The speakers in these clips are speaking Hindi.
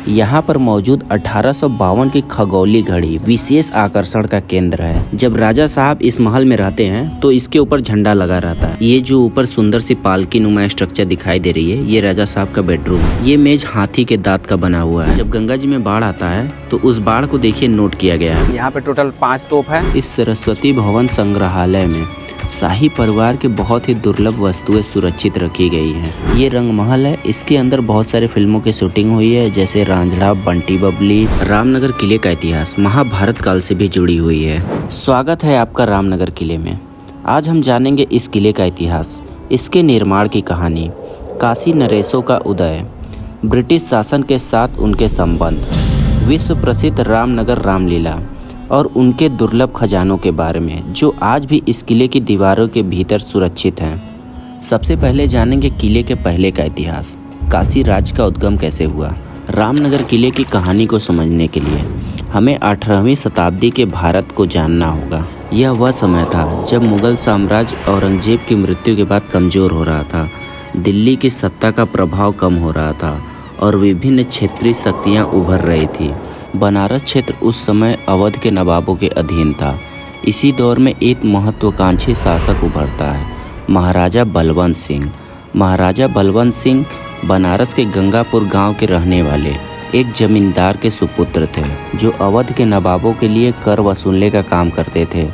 यहाँ पर मौजूद 1852 की खगोली घड़ी विशेष आकर्षण का केंद्र है। जब राजा साहब इस महल में रहते हैं तो इसके ऊपर झंडा लगा रहता है। ये जो ऊपर सुंदर सी पालकी नुमा स्ट्रक्चर दिखाई दे रही है, ये राजा साहब का बेडरूम है। ये मेज हाथी के दांत का बना हुआ है। जब गंगा जी में बाढ़ आता है तो उस बाढ़ को देखिए नोट किया गया है। यहाँ पे टोटल 5 तोप है। इस सरस्वती भवन संग्रहालय में शाही परिवार के बहुत ही दुर्लभ वस्तुएं सुरक्षित रखी गई हैं। ये रंग महल है, इसके अंदर बहुत सारे फिल्मों की शूटिंग हुई है, जैसे रांझड़ा, बंटी बबली। रामनगर किले का इतिहास महाभारत काल से भी जुड़ी हुई है। स्वागत है आपका रामनगर किले में। आज हम जानेंगे इस किले का इतिहास, इसके निर्माण की कहानी, काशी नरेशों का उदय, ब्रिटिश शासन के साथ उनके संबंध, विश्व प्रसिद्ध रामनगर रामलीला और उनके दुर्लभ खजानों के बारे में जो आज भी इस किले की दीवारों के भीतर सुरक्षित हैं। सबसे पहले जानेंगे किले के पहले का इतिहास, काशी राज्य का उद्गम कैसे हुआ। रामनगर किले की कहानी को समझने के लिए हमें 18वीं शताब्दी के भारत को जानना होगा। यह वह समय था जब मुगल साम्राज्य औरंगजेब की मृत्यु के बाद कमज़ोर हो रहा था, दिल्ली की सत्ता का प्रभाव कम हो रहा था और विभिन्न क्षेत्रीय शक्तियाँ उभर रही थी। बनारस क्षेत्र उस समय अवध के नवाबों के अधीन था। इसी दौर में एक महत्वाकांक्षी शासक उभरता है, महाराजा बलवंत सिंह। महाराजा बलवंत सिंह बनारस के गंगापुर गांव के रहने वाले एक जमींदार के सुपुत्र थे, जो अवध के नवाबों के लिए कर वसूलने का काम करते थे।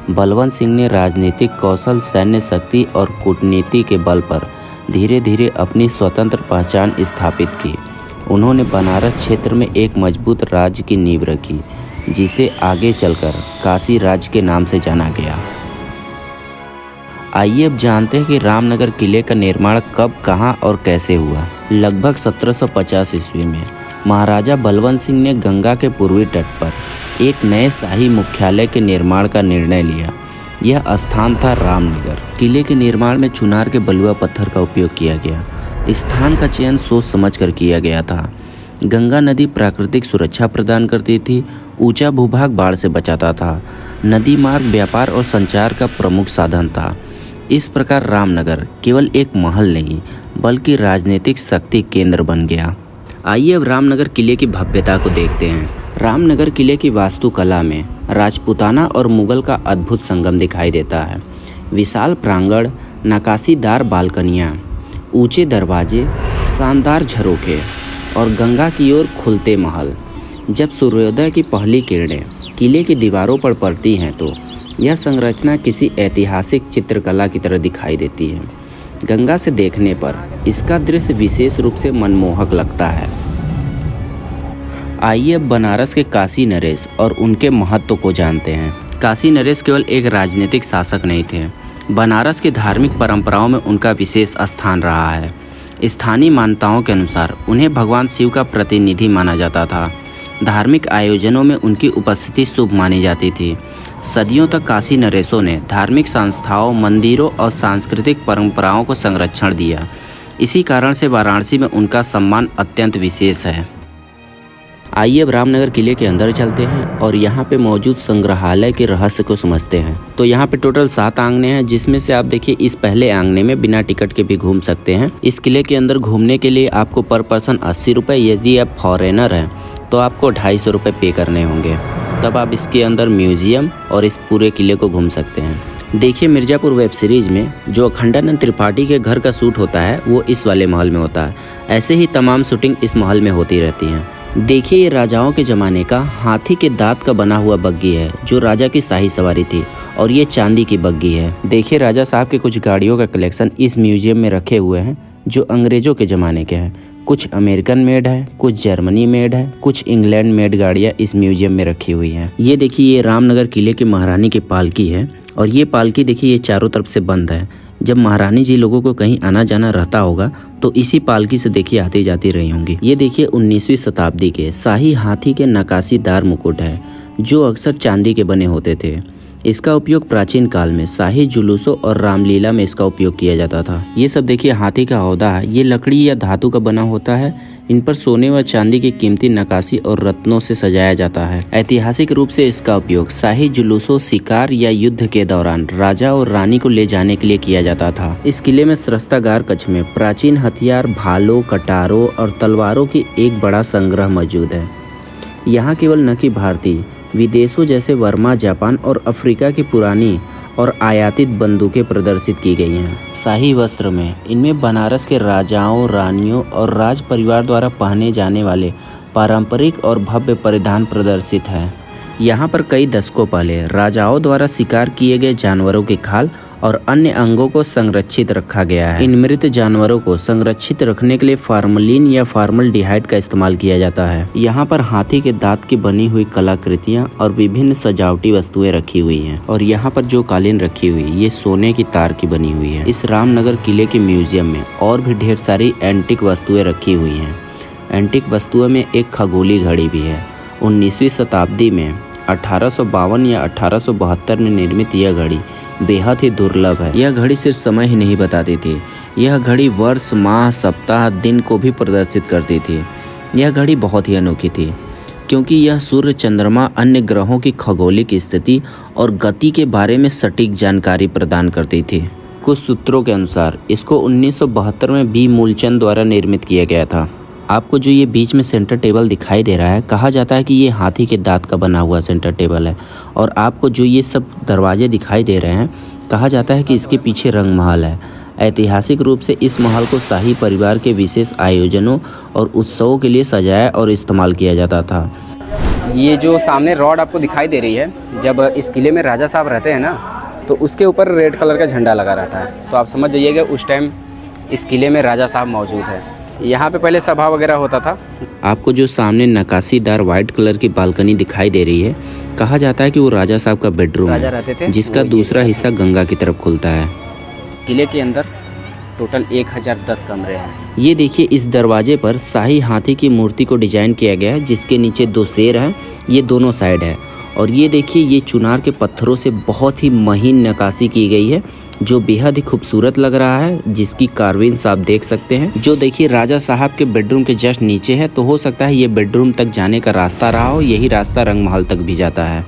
बलवंत सिंह ने राजनीतिक कौशल, सैन्य शक्ति और कूटनीति के बल पर धीरे धीरे अपनी स्वतंत्र पहचान स्थापित की। उन्होंने बनारस क्षेत्र में एक मजबूत राज्य की नींव रखी, जिसे आगे चलकर काशी राज्य के नाम से जाना गया। आइए अब जानते हैं कि रामनगर किले का निर्माण कब, कहां और कैसे हुआ। लगभग 1750 ईस्वी में महाराजा बलवंत सिंह ने गंगा के पूर्वी तट पर एक नए शाही मुख्यालय के निर्माण का निर्णय लिया। यह स्थान था रामनगर। किले के निर्माण में चुनार के बलुआ पत्थर का उपयोग किया गया। स्थान का चयन सोच समझकर किया गया था। गंगा नदी प्राकृतिक सुरक्षा प्रदान करती थी, ऊंचा भूभाग बाढ़ से बचाता था, नदी मार्ग व्यापार और संचार का प्रमुख साधन था। इस प्रकार रामनगर केवल एक महल नहीं बल्कि राजनीतिक शक्ति केंद्र बन गया। आइए अब रामनगर किले की भव्यता को देखते हैं। रामनगर किले की वास्तुकला में राजपूताना और मुगल का अद्भुत संगम दिखाई देता है। विशाल प्रांगण, नक्काशीदार बालकनियाँ, ऊंचे दरवाजे, शानदार झरोखे और गंगा की ओर खुलते महल। जब सूर्योदय की पहली किरणें किले की दीवारों पर पड़ती हैं तो यह संरचना किसी ऐतिहासिक चित्रकला की तरह दिखाई देती है। गंगा से देखने पर इसका दृश्य विशेष रूप से मनमोहक लगता है। आइए अब बनारस के काशी नरेश और उनके महत्व को जानते हैं। काशी नरेश केवल एक राजनीतिक शासक नहीं थे, बनारस की धार्मिक परंपराओं में उनका विशेष स्थान रहा है। स्थानीय मान्यताओं के अनुसार उन्हें भगवान शिव का प्रतिनिधि माना जाता था। धार्मिक आयोजनों में उनकी उपस्थिति शुभ मानी जाती थी। सदियों तक काशी नरेशों ने धार्मिक संस्थाओं, मंदिरों और सांस्कृतिक परंपराओं को संरक्षण दिया। इसी कारण से वाराणसी में उनका सम्मान अत्यंत विशेष है। आइए अब रामनगर किले के अंदर चलते हैं और यहाँ पे मौजूद संग्रहालय के रहस्य को समझते हैं। तो यहाँ पे टोटल 7 आंगने हैं, जिसमें से आप देखिए इस पहले आंगने में बिना टिकट के भी घूम सकते हैं। इस किले के अंदर घूमने के लिए आपको पर पर्सन 80 रुपये, यदि आप फॉरेनर हैं तो आपको 250 रुपये पे करने होंगे, तब आप इसके अंदर म्यूजियम और इस पूरे किले को घूम सकते हैं। देखिए मिर्ज़ापुर वेब सीरीज में जो अखंडानंद त्रिपाठी के घर का शूट होता है वो इस वाले महल में होता है। ऐसे ही तमाम शूटिंग इस महल में होती रहती हैं। देखिए ये राजाओं के ज़माने का हाथी के दांत का बना हुआ बग्गी है, जो राजा की शाही सवारी थी, और ये चांदी की बग्गी है। देखिए राजा साहब के कुछ गाड़ियों का कलेक्शन इस म्यूजियम में रखे हुए हैं, जो अंग्रेज़ों के ज़माने के हैं। कुछ अमेरिकन मेड है, कुछ जर्मनी मेड है, कुछ इंग्लैंड मेड गाड़ियाँ इस म्यूजियम में रखी हुई हैं। ये देखिए ये रामनगर किले की महारानी की पालकी है, और ये पालकी देखिए ये चारों तरफ से बंद है। जब महारानी जी लोगों को कहीं आना जाना रहता होगा तो इसी पालकी से देखिए आती जाती रही होंगी। ये देखिए 19वीं शताब्दी के शाही हाथी के नक्काशीदार मुकुट है, जो अक्सर चांदी के बने होते थे। इसका उपयोग प्राचीन काल में शाही जुलूसों और रामलीला में इसका उपयोग किया जाता था। ये सब देखिए हाथी का औदा है, ये लकड़ी या धातु का बना होता है। इन पर सोने व चांदी की कीमती नक्काशी और रत्नों से सजाया जाता है। ऐतिहासिक रूप से इसका उपयोग शाही जुलूसों, शिकार या युद्ध के दौरान राजा और रानी को ले जाने के लिए किया जाता था। इस किले में शस्त्रागार कक्ष में प्राचीन हथियार, भालों, कटारों और तलवारों की एक बड़ा संग्रह मौजूद है। यहाँ केवल न कि भारतीय, विदेशों जैसे वर्मा, जापान और अफ्रीका की पुरानी और आयातित बंदूकें प्रदर्शित की गई हैं। शाही वस्त्र में इनमें बनारस के राजाओं, रानियों और राज परिवार द्वारा पहने जाने वाले पारंपरिक और भव्य परिधान प्रदर्शित हैं। यहाँ पर कई दशकों पहले राजाओं द्वारा शिकार किए गए जानवरों की खाल और अन्य अंगों को संरक्षित रखा गया है। इन मृत जानवरों को संरक्षित रखने के लिए फार्मलिन या फार्मल्डिहाइड का इस्तेमाल किया जाता है। यहाँ पर हाथी के दांत की बनी हुई कलाकृतियाँ और विभिन्न सजावटी वस्तुएं रखी हुई हैं और यहाँ पर जो कालीन रखी हुई ये सोने की तार की बनी हुई है। इस रामनगर किले के म्यूजियम में और भी ढेर सारी एंटिक वस्तुएं रखी हुई हैं। एंटिक वस्तुओं में एक खगोली घड़ी भी है। 19वीं शताब्दी में 1852 या 1872 में निर्मित यह घड़ी बेहद ही दुर्लभ है। यह घड़ी सिर्फ समय ही नहीं बताती थी, यह घड़ी वर्ष, माह, सप्ताह, दिन को भी प्रदर्शित करती थी। यह घड़ी बहुत ही अनोखी थी क्योंकि यह सूर्य, चंद्रमा, अन्य ग्रहों की खगोलिक स्थिति और गति के बारे में सटीक जानकारी प्रदान करती थी। कुछ सूत्रों के अनुसार इसको 1972 में बी मूलचंद द्वारा निर्मित किया गया था। आपको जो ये बीच में सेंटर टेबल दिखाई दे रहा है, कहा जाता है कि ये हाथी के दांत का बना हुआ सेंटर टेबल है। और आपको जो ये सब दरवाजे दिखाई दे रहे हैं, कहा जाता है कि इसके पीछे रंग महल है। ऐतिहासिक रूप से इस महल को शाही परिवार के विशेष आयोजनों और उत्सवों के लिए सजाया और इस्तेमाल किया जाता था। ये जो सामने रॉड आपको दिखाई दे रही है, जब इस किले में राजा साहब रहते हैं ना, तो उसके ऊपर रेड कलर का झंडा लगा रहता है। तो आप समझ जाइएगा उस टाइम इस किले में राजा साहब मौजूद है। यहाँ पे पहले सभा वगैरह होता था। आपको जो सामने नक्काशीदार व्हाइट कलर की बालकनी दिखाई दे रही है, कहा जाता है कि वो राजा साहब का बेडरूम है, जिसका दूसरा हिस्सा गंगा की तरफ खुलता है। किले के अंदर टोटल 1010 कमरे हैं। ये देखिए, इस दरवाजे पर शाही हाथी की मूर्ति को डिजाइन किया गया है, जिसके नीचे 2 शेर हैं, ये दोनों साइड है। और ये देखिए, ये चुनार के पत्थरों से बहुत ही महीन नक्काशी की गई है, जो बेहद ही खूबसूरत लग रहा है, जिसकी कार्विंग्स आप देख सकते हैं। जो देखिए राजा साहब के बेडरूम के जस्ट नीचे है, तो हो सकता है ये बेडरूम तक जाने का रास्ता रहा हो। यही रास्ता रंगमहल तक भी जाता है।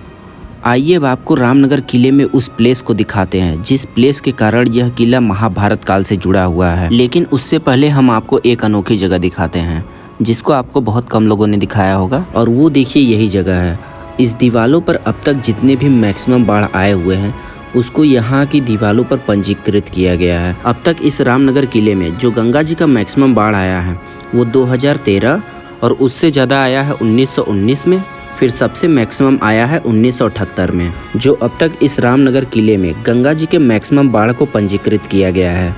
आइए अब आपको रामनगर किले में उस प्लेस को दिखाते हैं जिस प्लेस के कारण यह किला महाभारत काल से जुड़ा हुआ है। लेकिन उससे पहले हम आपको एक अनोखी जगह दिखाते हैं, जिसको आपको बहुत कम लोगों ने दिखाया होगा। और वो देखिए, यही जगह है। इस दीवारों पर अब तक जितने भी मैक्सिमम बाढ़ आए हुए हैं, उसको यहाँ की दीवारों पर पंजीकृत किया गया है। अब तक इस रामनगर किले में जो गंगा जी का मैक्सिमम बाढ़ आया है वो 2013 और उससे ज़्यादा आया है 1919 में, फिर सबसे मैक्सिमम आया है 1978 में। जो अब तक इस रामनगर किले में गंगा जी के मैक्सिमम बाढ़ को पंजीकृत किया गया है।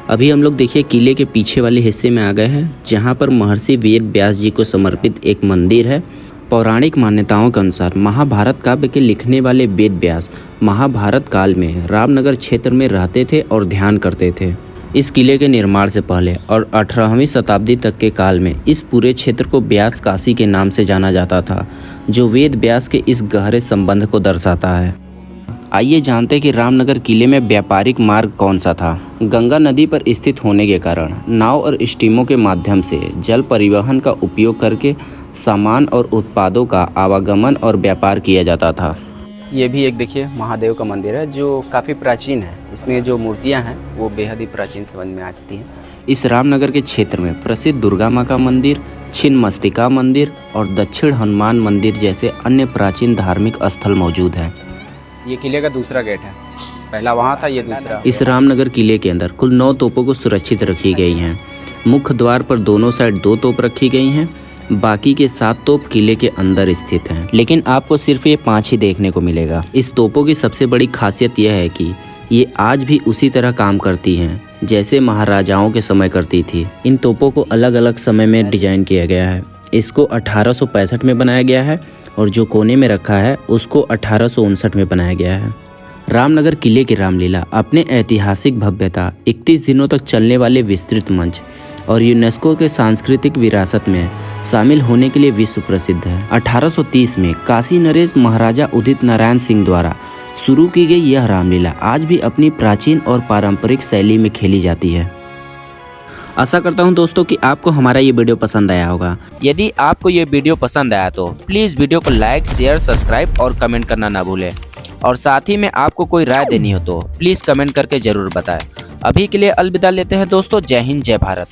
अभी हम लोग देखिए किले के पीछे वाले हिस्से में आ गए हैं, जहाँ पर महर्षि वेद व्यास जी को समर्पित एक मंदिर है। पौराणिक मान्यताओं के अनुसार महाभारत काव्य के लिखने वाले वेद व्यास महाभारत काल में रामनगर क्षेत्र में रहते थे और ध्यान करते थे। इस किले के निर्माण से पहले और 18वीं शताब्दी तक के काल में इस पूरे क्षेत्र को व्यास काशी के नाम से जाना जाता था, जो वेद व्यास के इस गहरे संबंध को दर्शाता है। आइए जानते हैं कि रामनगर किले में व्यापारिक मार्ग कौन सा था। गंगा नदी पर स्थित होने के कारण नाव और स्टीमों के माध्यम से जल परिवहन का उपयोग करके सामान और उत्पादों का आवागमन और व्यापार किया जाता था। ये भी एक देखिए महादेव का मंदिर है, जो काफ़ी प्राचीन है। इसमें जो मूर्तियां हैं वो बेहद ही प्राचीन समझ में आती हैं। इस रामनगर के क्षेत्र में प्रसिद्ध दुर्गा माँ का मंदिर, छिन्नमस्तिका मंदिर और दक्षिण हनुमान मंदिर जैसे अन्य प्राचीन धार्मिक स्थल मौजूद हैं। ये किले का दूसरा गेट है, पहला वहाँ था, ये दूसरा। इस रामनगर किले के अंदर कुल 9 तोपों को सुरक्षित रखी गई हैं। मुख्य द्वार पर दोनों साइड 2 तोप रखी गई हैं। बाकी के 7 तोप किले के अंदर स्थित हैं, लेकिन आपको सिर्फ ये 5 ही देखने को मिलेगा। इस तोपों की सबसे बड़ी खासियत यह है कि ये आज भी उसी तरह काम करती हैं जैसे महाराजाओं के समय करती थी। इन तोपों को अलग अलग समय में डिजाइन किया गया है। इसको 1865 में बनाया गया है और जो कोने में रखा है उसको 1859 में बनाया गया है। रामनगर किले की रामलीला अपने ऐतिहासिक भव्यता, 31 दिनों तक चलने वाले विस्तृत मंच और यूनेस्को के सांस्कृतिक विरासत में शामिल होने के लिए विश्व प्रसिद्ध है। 1830 में काशी नरेश महाराजा उदित नारायण सिंह द्वारा शुरू की गई यह रामलीला आज भी अपनी प्राचीन और पारंपरिक शैली में खेली जाती है। आशा करता हूं दोस्तों कि आपको हमारा ये वीडियो पसंद आया होगा। यदि आपको ये वीडियो पसंद आया तो प्लीज़ वीडियो को लाइक, शेयर, सब्सक्राइब और कमेंट करना ना भूलें। और साथ ही में आपको कोई राय देनी हो तो प्लीज़ कमेंट करके ज़रूर बताएं। अभी के लिए अलविदा लेते हैं दोस्तों। जय हिंद, जय भारत।